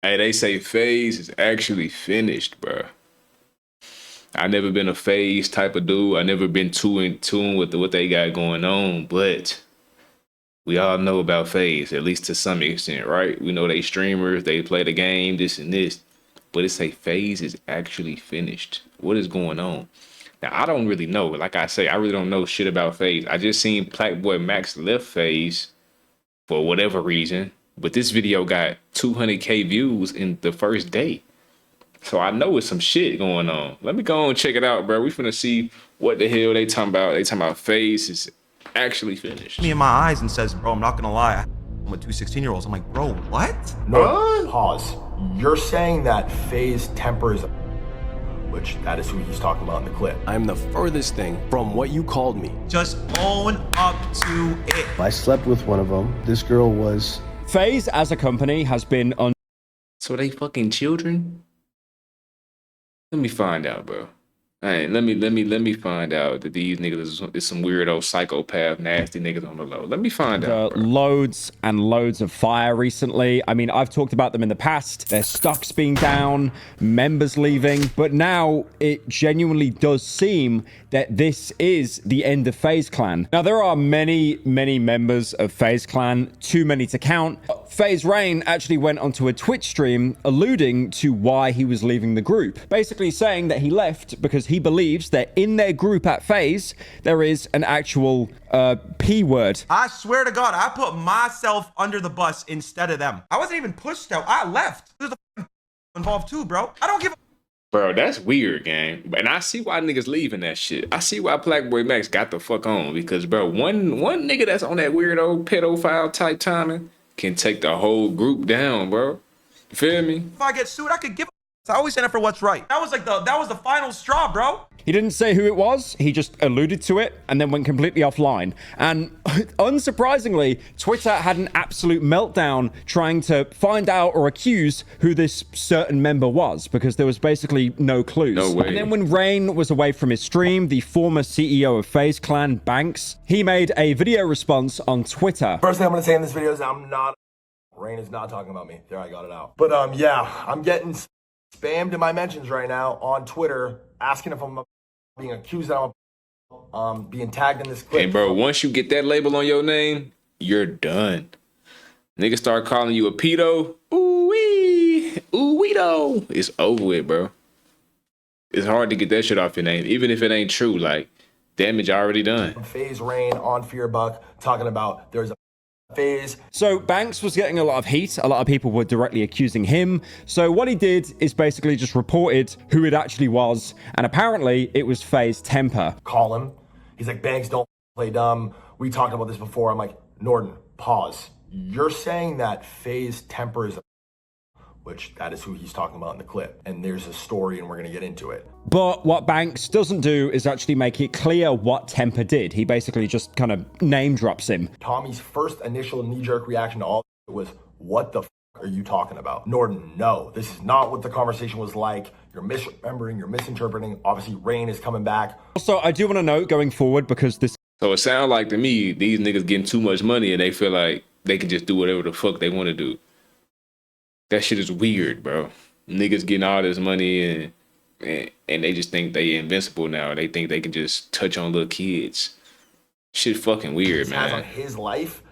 Hey, they say FaZe is actually finished, bro. I never been a FaZe type of dude. I never been too in tune with what they got going on, but we all know about FaZe, at least to some extent, right? We know they streamers, they play the game, this and this, but it say FaZe is actually finished. What is going on? Now, I don't really know. Like I say, I really don't know shit about FaZe. I just seen Black Boy Max left FaZe for whatever reason, but this video got 200K views in the first day. So I know it's some shit going on. Let me go and check it out, bro. We finna see what the hell they talking about. They talking about FaZe is actually finished. Me in my eyes and says, bro, I'm not gonna lie, I'm with two 16-year-olds. I'm like, bro, what? No, pause. You're saying that FaZe tempers, which that is who he's talking about in the clip. I'm the furthest thing from what you called me. Just own up to it. I slept with one of them. This girl was... FaZe as a company has been on. So they fucking children? Let me find out, bro. Hey, let me find out that these niggas is some weirdo psychopath nasty niggas on the low. Let me find out, bro. Loads and loads of fire recently. I mean, I've talked about them in the past. Their stocks being down, members leaving, but now it genuinely does seem that this is the end of FaZe Clan. Now, there are many members of FaZe Clan, too many to count. FaZe Rain actually went onto a Twitch stream alluding to why he was leaving the group, basically saying that he left because he believes that in their group at FaZe, there is an actual P word. I swear to God, I put myself under the bus instead of them. I wasn't even pushed out. I left. There's a involved too, bro. I don't give a... Bro, that's weird, gang. And I see why niggas leaving that shit. I see why Black Boy Max got the fuck on. Because, bro, one nigga that's on that weirdo pedophile type timing can take the whole group down, bro. You feel me? If I get sued, I could give a... I always stand up for what's right. That was the final straw, bro. He didn't say who it was. He just alluded to it and then went completely offline. And unsurprisingly, Twitter had an absolute meltdown trying to find out or accuse who this certain member was because there was basically no clues. No way. And then when Rain was away from his stream, the former CEO of FaZe Clan, Banks, he made a video response on Twitter. First thing I'm gonna say in this video is Rain is not talking about me. There, I got it out. But yeah, I'm getting spammed in my mentions right now on Twitter asking if I'm being accused that I'm being tagged in this clip. Hey, bro, once you get that label on your name, you're done. Niggas start calling you a pedo. Ooh-wee. Ooh-wee-do. It's over with, bro. It's hard to get that shit off your name, even if it ain't true. Like, damage already done. FaZe Rain on Fearbuck talking about there's a FaZe. So Banks was getting a lot of heat. A lot of people were directly accusing him. So what he did is basically just reported who it actually was. And apparently it was FaZe Temper. Call him. He's like, Banks, don't play dumb. We talked about this before. I'm like, Norton, pause. You're saying that FaZe Temper is which that is who he's talking about in the clip. And there's a story and we're going to get into it. But what Banks doesn't do is actually make it clear what Temper did. He basically just kind of name drops him. Tommy's first initial knee-jerk reaction to all it was, what the f are you talking about? Norton, no, this is not what the conversation was like. You're misremembering, you're misinterpreting. Obviously, Rain is coming back. Also, I do want to note going forward because this... So it sounds like to me, these niggas getting too much money and they feel like they can just do whatever the fuck they want to do. That shit is weird, bro. Niggas getting all this money and they just think they invincible now. They think they can just touch on little kids. Shit fucking weird, man. On his life,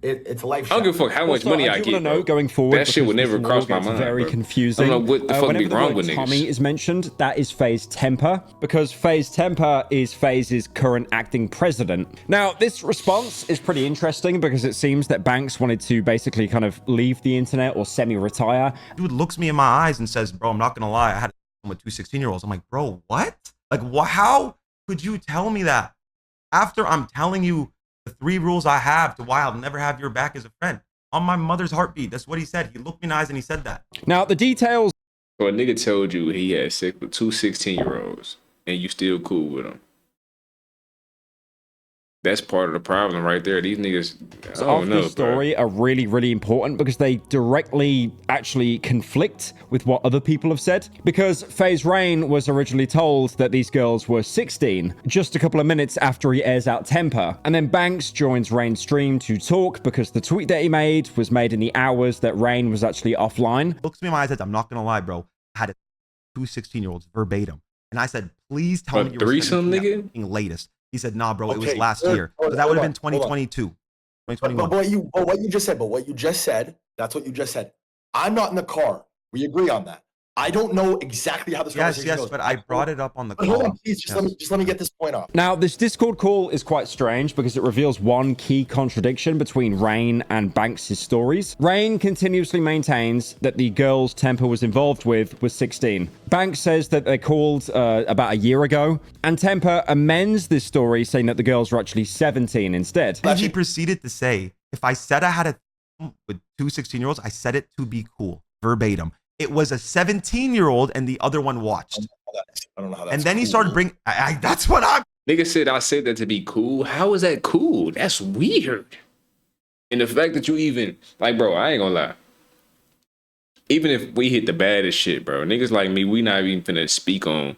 it's a life. I don't give a fuck how much money I get. Know, going forward, that shit would never cross my mind. Very confusing. I don't know what the fuck be wrong with niggas. Tommy is mentioned. That is FaZe Temper because FaZe Temper is FaZe's current acting president. Now, this response is pretty interesting because it seems that Banks wanted to basically kind of leave the internet or semi-retire. Dude looks me in my eyes and says, bro, I'm not gonna lie, I had with two 16-year-olds. I'm like, bro, what? Like, how could you tell me that after I'm telling you the 3 rules I have to why I'll never have your back as a friend? On my mother's heartbeat. That's what he said. He looked me in the eyes and he said that. Now, the details. So a nigga told you he had sex with 2 16-year-olds and you still cool with him. That's part of the problem right there. These niggas, I of don't know, this bro. story are really, really important because they directly actually conflict with what other people have said. Because FaZe Rain was originally told that these girls were 16 just a couple of minutes after he airs out Temper. And then Banks joins Rain's stream to talk because the tweet that he made was made in the hours that Rain was actually offline. Looks me in my eyes and says, I'm not going to lie, bro. I had two 16-year-olds verbatim. And I said, please tell me you were threesome, 17 nigga? latest. He said, nah, bro, it was Okay, last good. year. So that would have been 2022, 2021. But what you just said, that's what you just said. I'm not in the car. We agree on that. I don't know exactly how this conversation goes. But I brought it up on the But hold call. on, please, just let me get this point off. Now, this Discord call is quite strange because it reveals one key contradiction between Rain and Banks' stories. Rain continuously maintains that the girls Temper was involved with was 16. Banks says that they called about a year ago, and Temper amends this story saying that the girls were actually 17 instead. And he proceeded to say, if I said I had a with two 16-year-olds, I said it to be cool, verbatim. It was a 17-year-old and the other one watched. I don't know how that's And then he cool. started bringing, that's what I'm. Nigga said I said that to be cool. How is that cool? That's weird. And the fact that you even, like, bro, I ain't gonna lie. Even if we hit the baddest shit, bro, niggas like me, we not even finna speak on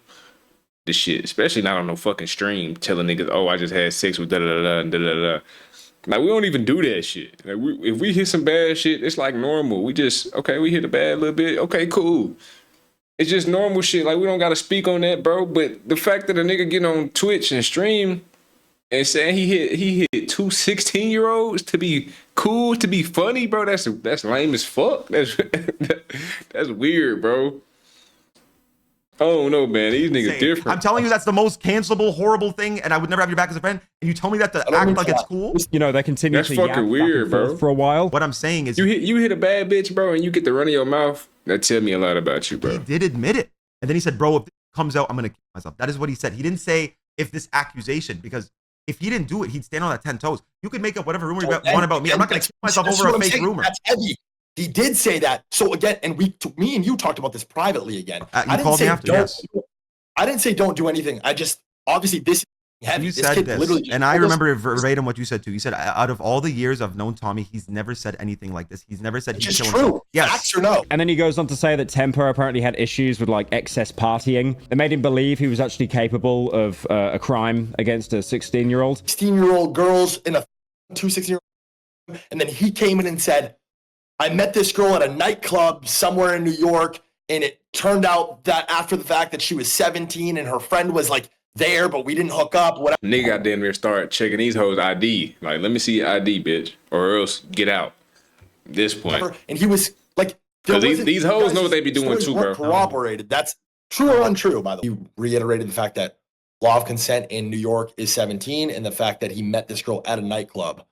the shit, especially not on no fucking stream telling niggas, oh, I just had sex with da-da-da-da and da-da-da-da. Like, we don't even do that shit. Like, if we hit some bad shit, it's like normal. We just, okay, we hit a bad little bit. Okay, cool. It's just normal shit. Like, we don't got to speak on that, bro. But the fact that a nigga get on Twitch and stream and saying he hit two 16-year-olds to be cool, to be funny, bro, that's lame as fuck. That's weird, bro. I don't know, man. These niggas different. I'm telling you, that's the most cancelable, horrible thing, and I would never have your back as a friend. And you tell me that to act like it's cool? You know, they continue That's to fucking yap back weird, and forth bro. for a while. What I'm saying is, You hit a bad bitch, bro, and you get the run of your mouth. That tell me a lot about you, he bro. did admit it. And then he said, bro, if this comes out, I'm going to kill myself. That is what he said. He didn't say if this accusation, because if he didn't do it, he'd stand on that 10 toes. You could make up whatever rumor you want about me. I'm not going to kill myself That's over what a I'm fake saying. rumor. That's heavy. He did say that. So again, and me and you talked about this privately again. You called me after, yes. I didn't say don't do anything. I just, obviously this is heavy. You This said kid this, literally just and I told us- remember verbatim what you said too. You said, out of all the years I've known Tommy, he's never said anything like this. He's never said he'd Which is kill true. himself. Yes. Facts or no? And then he goes on to say that Temper apparently had issues with like excess partying. They made him believe he was actually capable of a crime against a 16-year-old. 16-year-old girls in a 16-year-old, and then he came in and said, I met this girl at a nightclub somewhere in New York, and it turned out that after the fact that she was 17 and her friend was like there, but we didn't hook up, whatever. Nigga got damn near start checking these hoes ID. Like, let me see your ID, bitch, or else get out. At this point. And he was like, there 'Cause wasn't- these you hoes guys' know what they be doing stories too, weren't bro. Corroborated. That's true or untrue, by the way. He reiterated the fact that law of consent in New York is 17, and the fact that he met this girl at a nightclub,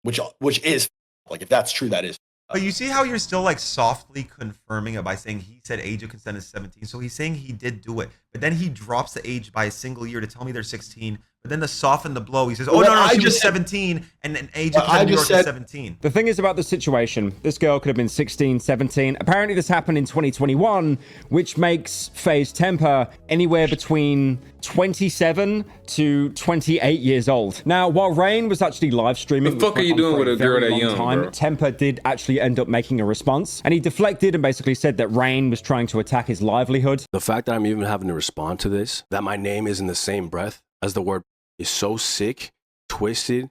which is like, if that's true, that is. But you see how you're still like softly confirming it by saying he said age of consent is 17. So he's saying he did do it. But then he drops the age by a single year to tell me they're 16. But then to soften the blow, he says, oh, Well, no, I she was just said- 17 and an age of Well, I consent in New York just is said- 17. The thing is about the situation, this girl could have been 16, 17. Apparently this happened in 2021, which makes FaZe Temper anywhere between 27 to 28 years old. Now, while Rain was actually live streaming, The fuck which are you went on doing for with a girl very that long young, bro? Temper did actually end up making a response, and he deflected and basically said that Rain was trying to attack his livelihood. The fact that I'm even having to respond to this, that my name is in the same breath as the word, is so sick, twisted,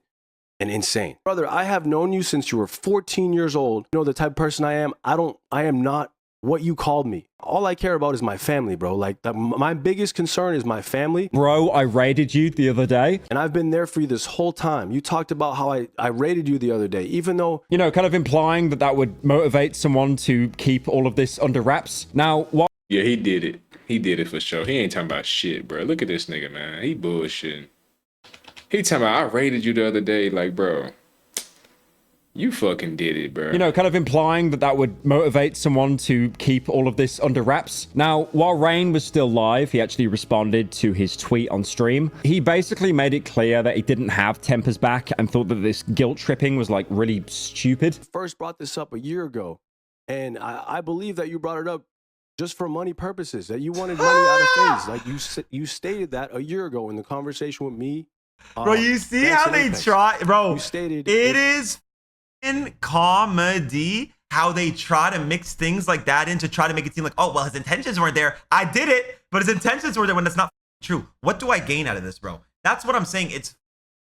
and insane. Brother, I have known you since you were 14 years old. You know the type of person I am. I am not what you called me. All I care about is my family, bro. Like, my biggest concern is my family. Bro, I raided you the other day. And I've been there for you this whole time. You talked about how I rated you the other day, even though... You know, kind of implying that that would motivate someone to keep all of this under wraps. Now, what? Yeah, he did it. He did it for sure. He ain't talking about shit, bro. Look at this nigga, man. He bullshitting. He talking about, I rated you the other day. Like, bro, you fucking did it, bro. You know, kind of implying that that would motivate someone to keep all of this under wraps. Now, while Rain was still live, he actually responded to his tweet on stream. He basically made it clear that he didn't have Temper's back and thought that this guilt tripping was like really stupid. First brought this up a year ago, and I believe that you brought it up just for money purposes, that you wanted money out of FaZe. Like, you stated that a year ago in the conversation with me Bro, you see Thanks how in they Apex. try, bro? You stated It is in comedy how they try to mix things like that in to try to make it seem like, oh, well, his intentions weren't there. I did it, but his intentions were there when that's not true. What do I gain out of this, bro? That's what I'm saying. It's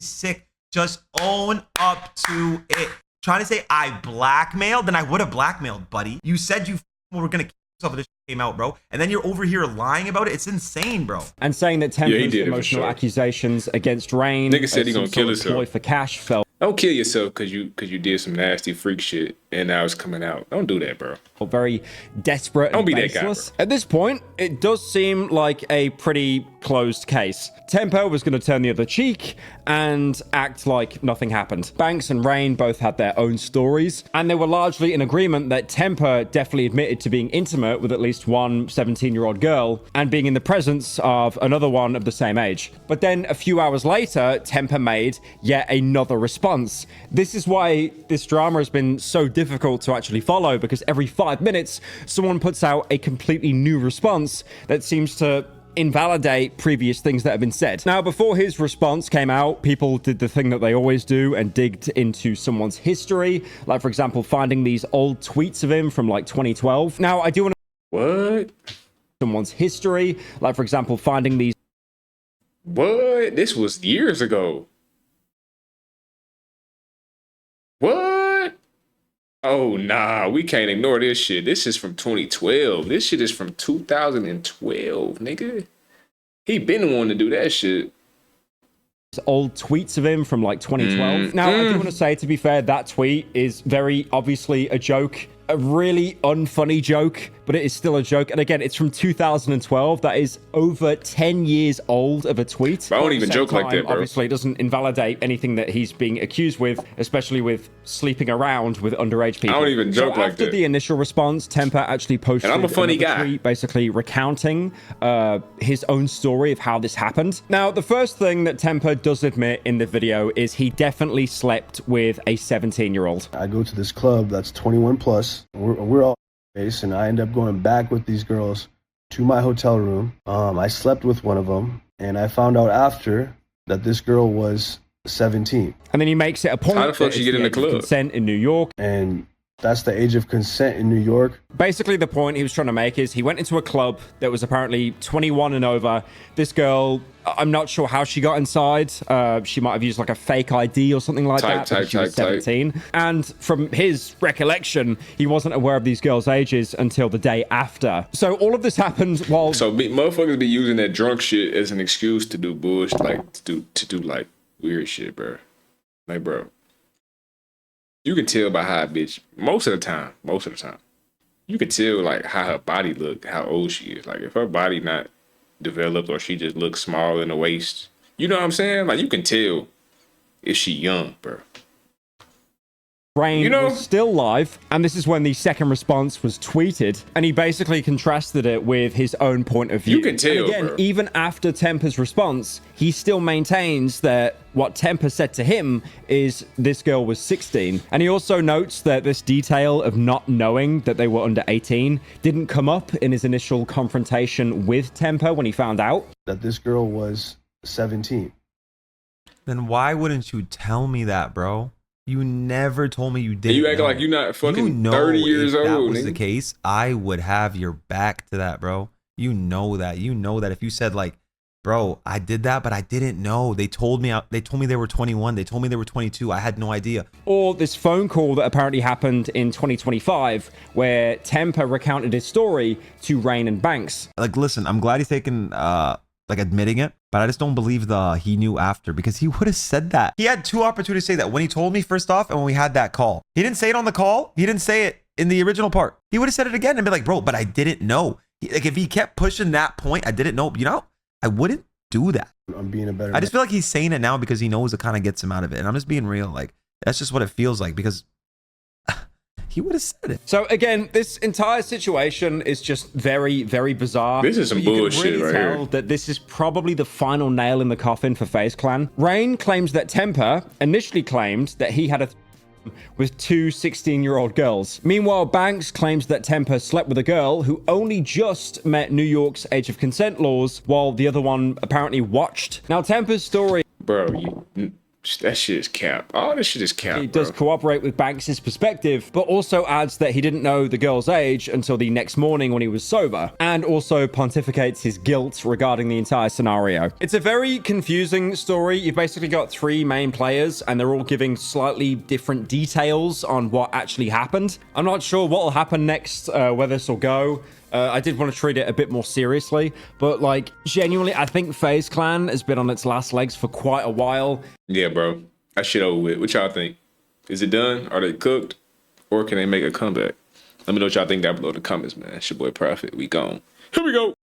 sick. Just own up to it. Trying to say I blackmailed, then I would have blackmailed, buddy. You said you were gonna kill yourself if this came out, bro, and then you're over here lying about it. It's insane, bro. And saying that Yeah, he Temper's did it for emotional sure. accusations against Rain Nigga said he as some gonna kill sort of himself. ploy for cash felt Don't kill yourself because you did some nasty freak shit and now it's coming out. Don't do that, bro. very desperate and Don't be that guy, baseless. bro. At this point, it does seem like a pretty closed case. Temper was going to turn the other cheek and act like nothing happened. Banks and Rain both had their own stories, and they were largely in agreement that Temper definitely admitted to being intimate with at least one 17-year-old girl and being in the presence of another one of the same age. But then a few hours later, Temper made yet another response. This is why this drama has been so difficult to actually follow, because every 5 minutes, someone puts out a completely new response that seems to invalidate previous things that have been said. Now, before his response came out, people did the thing that they always do and digged into someone's history, like, for example, finding these old tweets of him from like 2012. Now, I do want to What? someone's history, like, for example, finding these What? This was years ago. What? Oh, nah, we can't ignore this shit. This is from 2012. This shit is from 2012, nigga. He been wanting to do that shit. old tweets of him from like 2012. Now, I do want to say, to be fair, that tweet is very obviously a joke, a really unfunny joke, but it is still a joke. And again, it's from 2012. That is over 10 years old of a tweet. I don't At the even same joke like time, that, bro. Obviously, it doesn't invalidate anything that he's being accused with, especially with sleeping around with underage people. I don't even joke so like after that. the initial response, Temper actually posted And I'm a funny another guy. tweet basically recounting his own story of how this happened. Now, the first thing that Temper does admit in the video is he definitely slept with a 17-year-old. I go to this club that's 21 plus. We're all base, and I end up going back with these girls to my hotel room. I slept with one of them, and I found out after that this girl was 17. And then he makes it a point How the fuck that she it's get in the age of club? consent in New York. And that's the age of consent in New York. Basically, the point he was trying to make is he went into a club that was apparently 21 and over. This girl, I'm not sure how she got inside. She might have used like a fake ID or something like that. Because she was 17. And from his recollection, he wasn't aware of these girls' ages until the day after. So all of this happened while... So motherfuckers be using that drunk shit as an excuse to do bullshit, like to do like weird shit, bro. Like, bro, you can tell by how a bitch most of the time, you can tell like how her body look, how old she is. Like if her body not developed or she just looks small in the waist, you know what I'm saying? Like you can tell if she young, bro. Rain You know- was still live, and this is when the second response was tweeted, and he basically contrasted it with his own point of view. You can tell, and again, bro. even after Temper's response, he still maintains that what Temper said to him is this girl was 16. And he also notes that this detail of not knowing that they were under 18 didn't come up in his initial confrontation with Temper when he found out. That this girl was 17. Then why wouldn't you tell me that, bro? You never told me you did. And you acting like you're not fucking 30 years if that old, was nigga. the case, I would have your back to that, bro. You know that. You know that if you said like, bro, I did that, but I didn't know. They told me they were 21. They told me they were 22. I had no idea. Or this phone call that apparently happened in 2025 where Temper recounted his story to Rain and Banks. Like, listen, I'm glad he's taken like admitting it, but I just don't believe he knew after, because he would have said that. He had two opportunities to say that when he told me first off and when we had that call. He didn't say it on the call. He didn't say it in the original part. He would have said it again and be like, bro, but I didn't know. Like if he kept pushing that point, I didn't know, you know, I wouldn't do that. I'm being a better I just feel like he's saying it now because he knows it kind of gets him out of it. And I'm just being real. Like, that's just what it feels like, because he would have said it. So again, this entire situation is just very, very bizarre. This is some But you bullshit can really right tell here. that this is probably the final nail in the coffin for FaZe Clan. Rain claims that Temper initially claimed that he had a with two 16-year-old girls. Meanwhile, Banks claims that Temper slept with a girl who only just met New York's age of consent laws, while the other one apparently watched. Now, Temper's story bro, that shit is cap. All this shit is cap. He does cooperate with Banks' perspective, but also adds that he didn't know the girl's age until the next morning when he was sober, and also pontificates his guilt regarding the entire scenario. It's a very confusing story. You've basically got three main players, and they're all giving slightly different details on what actually happened. I'm not sure what will happen next, where this will go. I did want to treat it a bit more seriously, but like genuinely, I think FaZe Clan has been on its last legs for quite a while. Yeah, bro. That shit over with. What y'all think? Is it done? Are they cooked? Or can they make a comeback? Let me know what y'all think down below in the comments, man. It's your boy Prophet. We gone. Here we go.